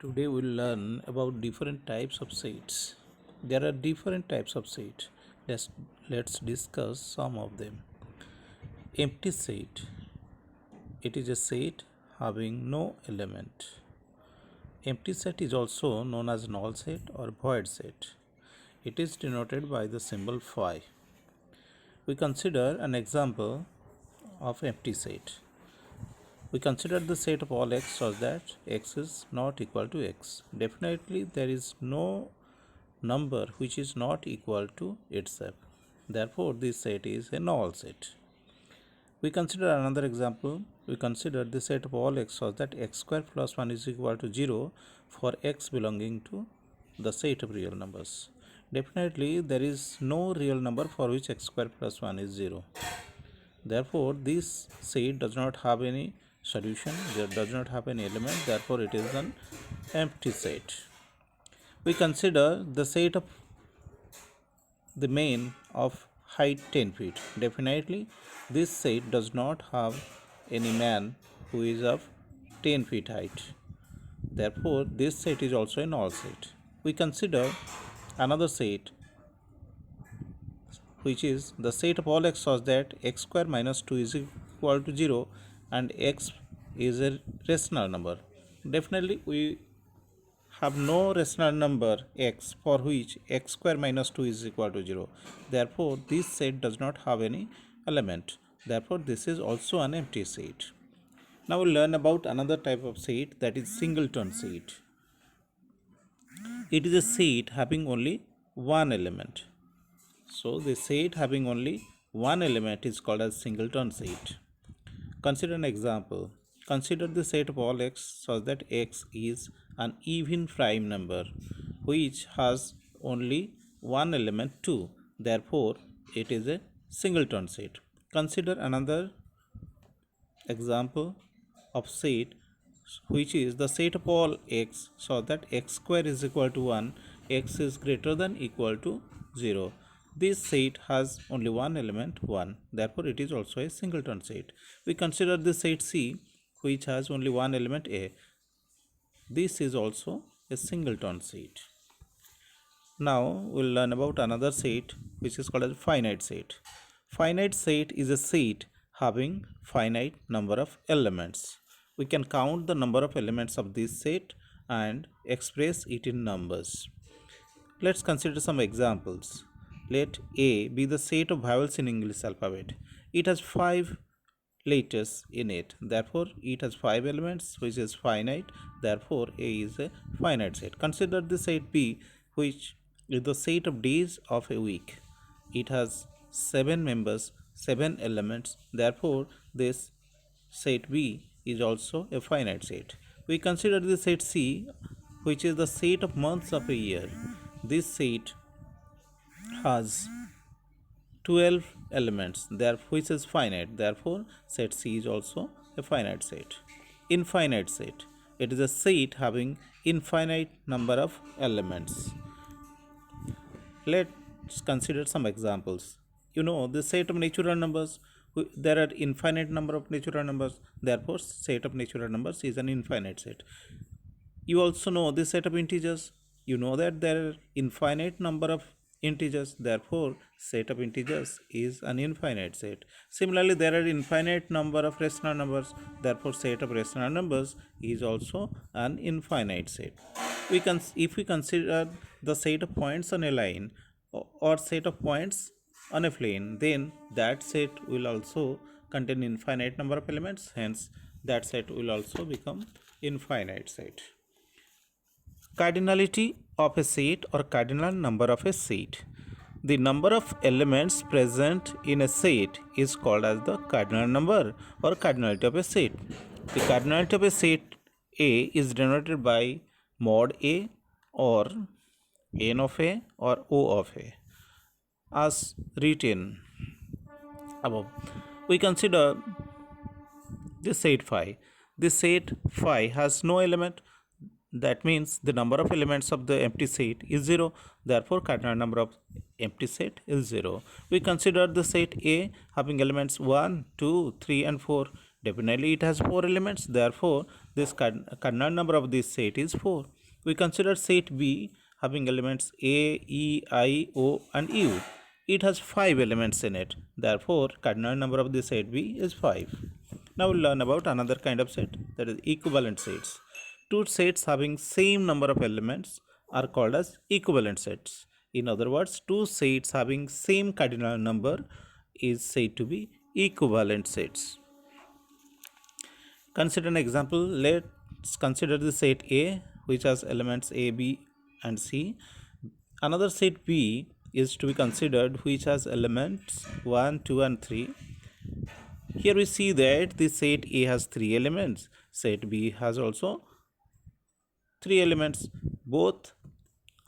Today we'll learn about different types of sets. There are different types of set. Let's discuss some of them. Empty set. It is a set having no element. Empty set is also known as null set or void set. It is denoted by the symbol phi. We consider an example of empty set. We consider the set of all x such that x is not equal to x. Definitely there is no number which is not equal to itself. Therefore, this set is a null set. We consider another example. We consider the set of all x such that x square plus 1 is equal to 0 for x belonging to the set of real numbers. Definitely there is no real number for which x square plus 1 is 0. Therefore, this set does not have any solution, it does not have any element, therefore it is an empty set. We consider the set of the main of height 10 feet. Definitely this set does not have any man who is of 10 feet height. Therefore, this set is also a null set. We consider another set which is the set of all x such that x square minus 2 is equal to 0 and x is a rational number. Definitely we have no rational number x for which x square minus 2 is equal to 0. Therefore, this set does not have any element. Therefore, this is also an empty set. Now we'll learn about another type of set, that is singleton set. It is a set having only one element. So the set having only one element is called as singleton set. Consider an example. Consider the set of all x such that x is an even prime number which has only one element 2. Therefore, it is a singleton set. Consider another example of set which is the set of all x so that x square is equal to 1, x is greater than equal to 0. This set has only one element 1, therefore it is also a singleton set. We consider the set C which has only one element a. This is also a singleton set. Now we'll learn about another set which is called as finite set. Finite set is a set having finite number of elements. We can count the number of elements of this set and express it in numbers. Let's consider some examples. Let A be the set of vowels in English alphabet. It has 5 letters in it. Therefore, it has 5 elements which is finite. Therefore, A is a finite set. Consider the set B which is the set of days of a week. It has 7 members, 7 elements. Therefore, this set B is also a finite set. We consider the set C which is the set of months of a year. This set has 12 elements which is finite. Therefore, set C is also a finite set. Infinite set. It is a set having infinite number of elements. Let's consider some examples. You know the set of natural numbers. There are infinite number of natural numbers. Therefore, set of natural numbers is an infinite set. You also know the set of integers. You know that there are infinite number of integers. Therefore, set of integers is an infinite set. Similarly, there are infinite number of rational numbers. Therefore, set of rational numbers is also an infinite set. If we consider the set of points on a line or set of points on a plane, then that set will also contain infinite number of elements. Hence, that set will also become infinite set. Cardinality of a set or cardinal number of a set. The number of elements present in a set is called as the cardinal number or cardinality of a set. The cardinality of a set A is denoted by mod A or n of A or O of A as written above. We consider the set phi. The set phi has no element. That means the number of elements of the empty set is 0. Therefore, cardinal number of empty set is 0. We consider the set A having elements 1, 2, 3 and 4. Definitely it has 4 elements. Therefore, this cardinal number of this set is 4. We consider set B having elements A, E, I, O and U. It has 5 elements in it. Therefore, cardinal number of this set B is 5. Now we'll learn about another kind of set, that is equivalent sets. Two sets having same number of elements are called as equivalent sets. In other words, two sets having same cardinal number is said to be equivalent sets. Consider an example. Let's consider the set A, which has elements A, B and C. Another set B is to be considered, which has elements 1, 2 and 3. Here we see that the set A has 3 elements. Set B has also 3 elements. Both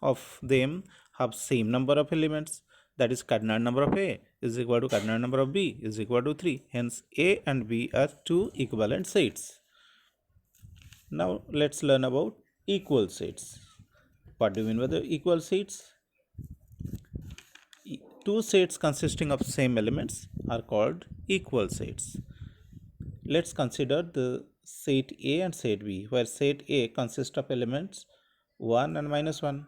of them have same number of elements. That is, cardinal number of A is equal to cardinal number of B is equal to 3. Hence, A and B are two equivalent sets. Now, let's learn about equal sets. What do you mean by the equal sets? Two sets consisting of same elements are called equal sets. Let's consider the set A and set B, where set A consists of elements 1 and minus 1.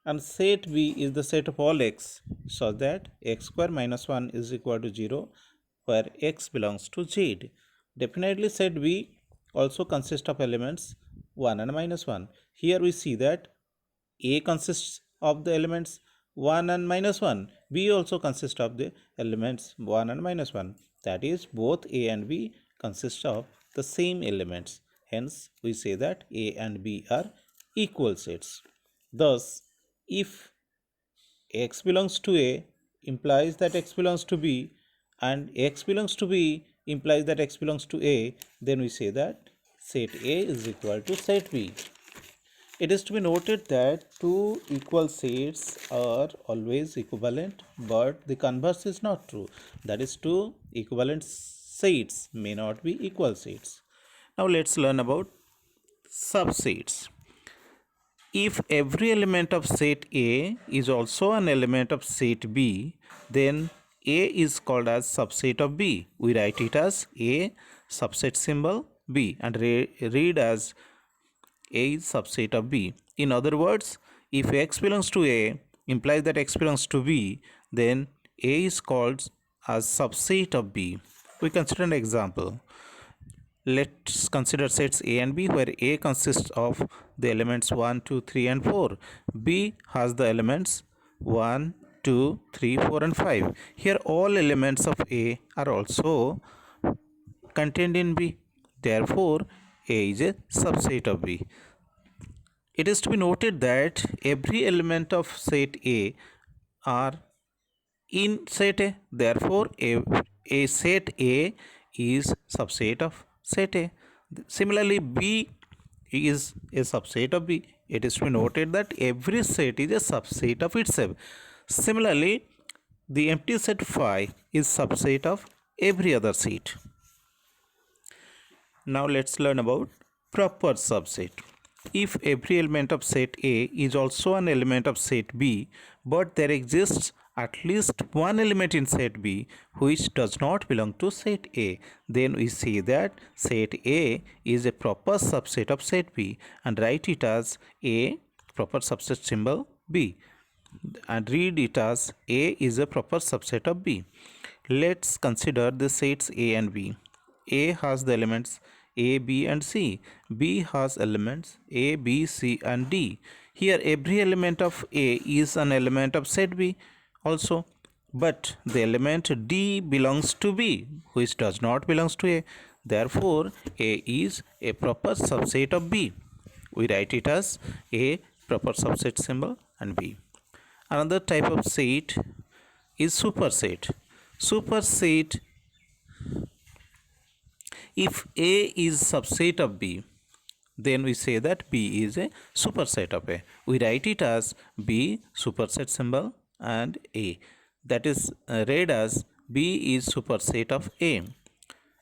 And set B is the set of all x, so that x square minus 1 is equal to 0, where x belongs to Z. Definitely set B also consists of elements 1 and minus 1. Here we see that A consists of the elements 1 and minus 1. B also consists of the elements 1 and minus 1. That is, both A and B consist of the same elements. Hence, we say that A and B are equal sets. Thus, if x belongs to A implies that x belongs to B, and x belongs to B implies that x belongs to A, then we say that set A is equal to set B. It is to be noted that two equal sets are always equivalent, but the converse is not true. That is, two equivalent sets may not be equal sets. Now let's learn about subsets. If every element of set A is also an element of set B, then A is called as subset of B. We write it as A subset symbol B and read as A is subset of B. In other words, if x belongs to A implies that x belongs to B, then A is called as subset of B. We consider an example. Let's consider sets A and B, where A consists of the elements 1, 2, 3 and 4. B has the elements 1, 2, 3, 4 and 5. Here all elements of A are also contained in B. Therefore, A is a subset of B. It is to be noted that every element of set A are in set A. Therefore, a set A is subset of set A. Similarly, B is a subset of B. It is to be noted that every set is a subset of itself. Similarly, the empty set phi is subset of every other set. Now let's learn about proper subset. If every element of set A is also an element of set B, but there exists at least one element in set B which does not belong to set A, then we say that set A is a proper subset of set B and write it as A proper subset symbol B and read it as A is a proper subset of B. Let's consider the sets A and B. A has the elements A, B and C. B has elements A, B, C and D. Here every element of A is an element of set B also, but the element D belongs to B, which does not belongs to A. Therefore, A is a proper subset of B. We write it as A proper subset symbol and B. Another type of set is superset. Superset, if A is subset of B, then we say that B is a superset of A. We write it as B superset symbol and A. That is read as B is superset of A.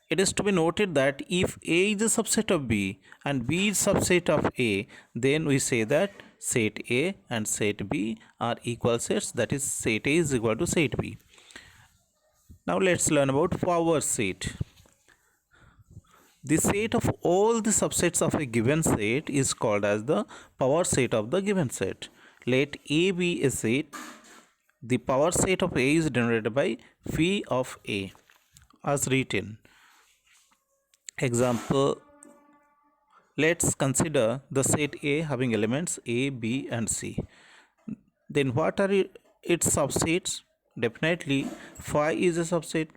It is to be noted that if A is a subset of B and B is subset of A, then we say that set A and set B are equal sets. That is, set A is equal to set B. Now let's learn about power set. The set of all the subsets of a given set is called as the power set of the given set. Let A be a set. The power set of A is denoted by phi of A as written. Example, let's consider the set A having elements A, B and C. Then what are its subsets? Definitely phi is a subset.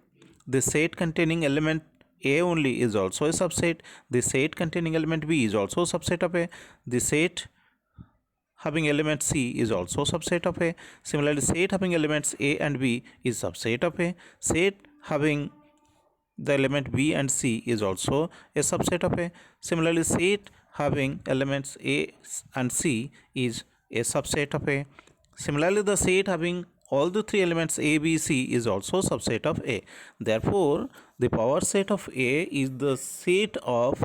The set containing element A only is also a subset. The set containing element B is also a subset of A. The set having element C is also a subset of A. Similarly, set having elements A and B is subset of A. Set having the element B and C is also a subset of A. Similarly, set having elements A and C is a subset of A. Similarly, the set having all the three elements A, B, C is also subset of A. Therefore, the power set of A is the set of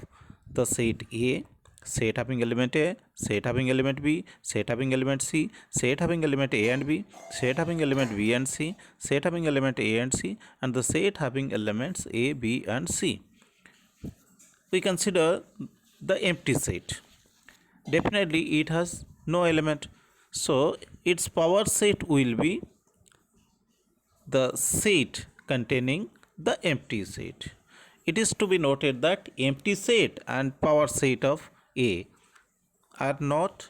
the set A, set having element A, set having element B, set having element C, set having element A and B, set having element B and C, set having element A and C, and the set having elements A, B and C. We consider the empty set. Definitely it has no element, so its power set will be the set containing the empty set. It is to be noted that empty set and power set of A are not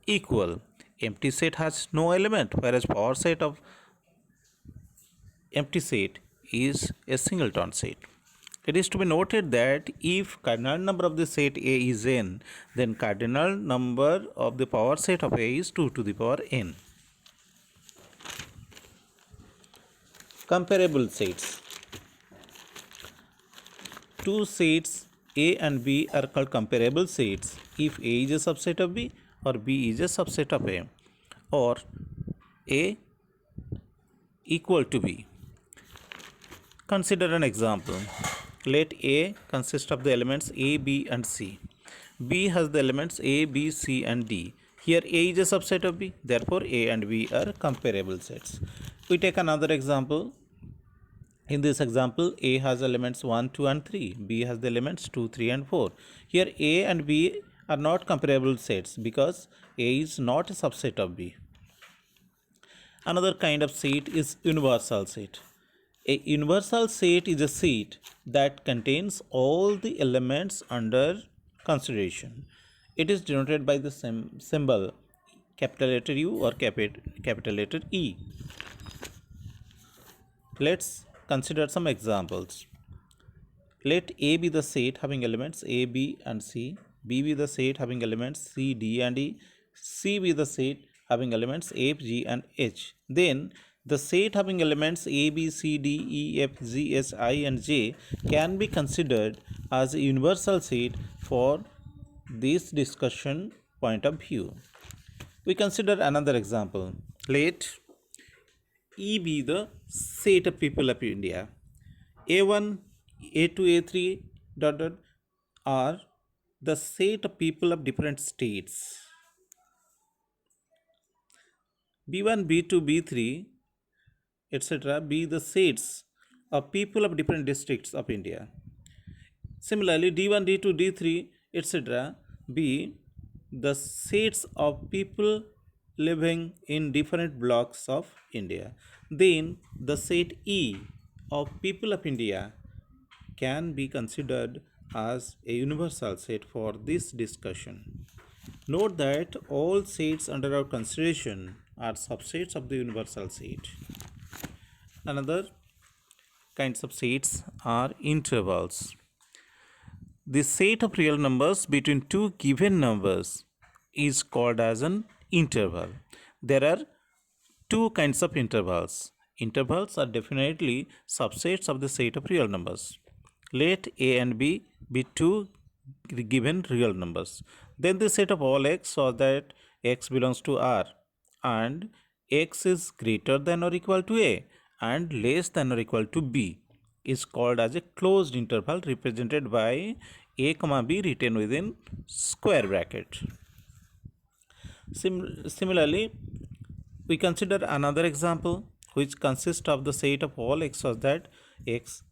equal. Empty set has no element, whereas power set of empty set is a singleton set. It is to be noted that if cardinal number of the set A is n, then cardinal number of the power set of A is 2 to the power n. Comparable sets. Two sets A and B are called comparable sets if A is a subset of B or B is a subset of A, or A equal to B. Consider an example. Let A consist of the elements A, B and C. B has the elements A, B, C and D. Here A is a subset of B, therefore A and B are comparable sets. We take another example. In this example, A has elements 1, 2 and 3. B has the elements 2, 3 and 4. Here A and B are not comparable sets because A is not a subset of B. Another kind of set is universal set. A universal set is a set that contains all the elements under consideration. It is denoted by the symbol capital letter U or capital letter E. Let's consider some examples. Let A be the set having elements A, B and C, B be the set having elements C, D and E, C be the set having elements F, G and H. Then the set having elements A, B, C, D, E, F, G, H, I and J can be considered as a universal set for this discussion point of view. We consider another example. Let E be the set of people of India. A1, A2, A3 dot dot are the set of people of different states. B1, B2, B3 etc. be the sets of people of different districts of India. Similarly, D1, D2, D3 etc. be the sets of people living in different blocks of India. Then the set E of people of India can be considered as a universal set for this discussion. Note that all sets under our consideration are subsets of the universal set. Another kinds of sets are intervals. The set of real numbers between two given numbers is called as an interval. There are two kinds of intervals. Intervals are definitely subsets of the set of real numbers. Let A and B be two given real numbers. Then the set of all x so that x belongs to R and x is greater than or equal to A and less than or equal to B is called as a closed interval represented by A comma B written within square bracket. Similarly, we consider another example which consists of the set of all x such that x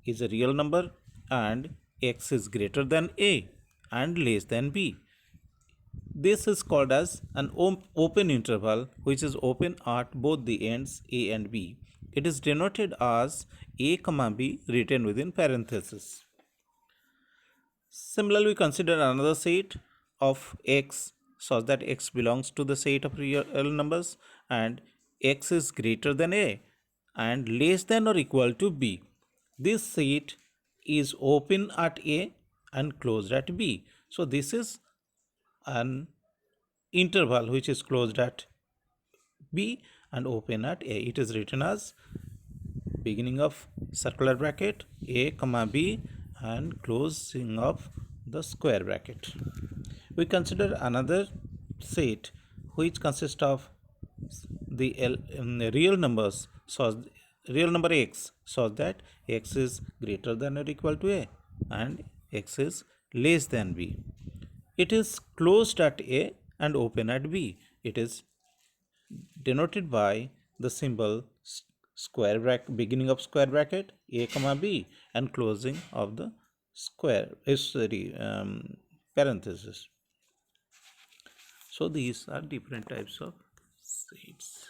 is a real number and x is greater than a and less than b. This is called as an open interval which is open at both the ends a and b. It is denoted as a comma b written within parentheses. Similarly, we consider another set of x such that x belongs to the set of real numbers and x is greater than a and less than or equal to b. This set is open at a and closed at b. So this is an interval which is closed at b and open at a. It is written as beginning of circular bracket a comma b and closing of the square bracket. We consider another set which consists of the real numbers, so real number x, so that x is greater than or equal to a and x is less than b. It is closed at a and open at b. It is denoted by the symbol square bracket, beginning of square bracket a comma b and closing of the square parenthesis. So these are different types of sets.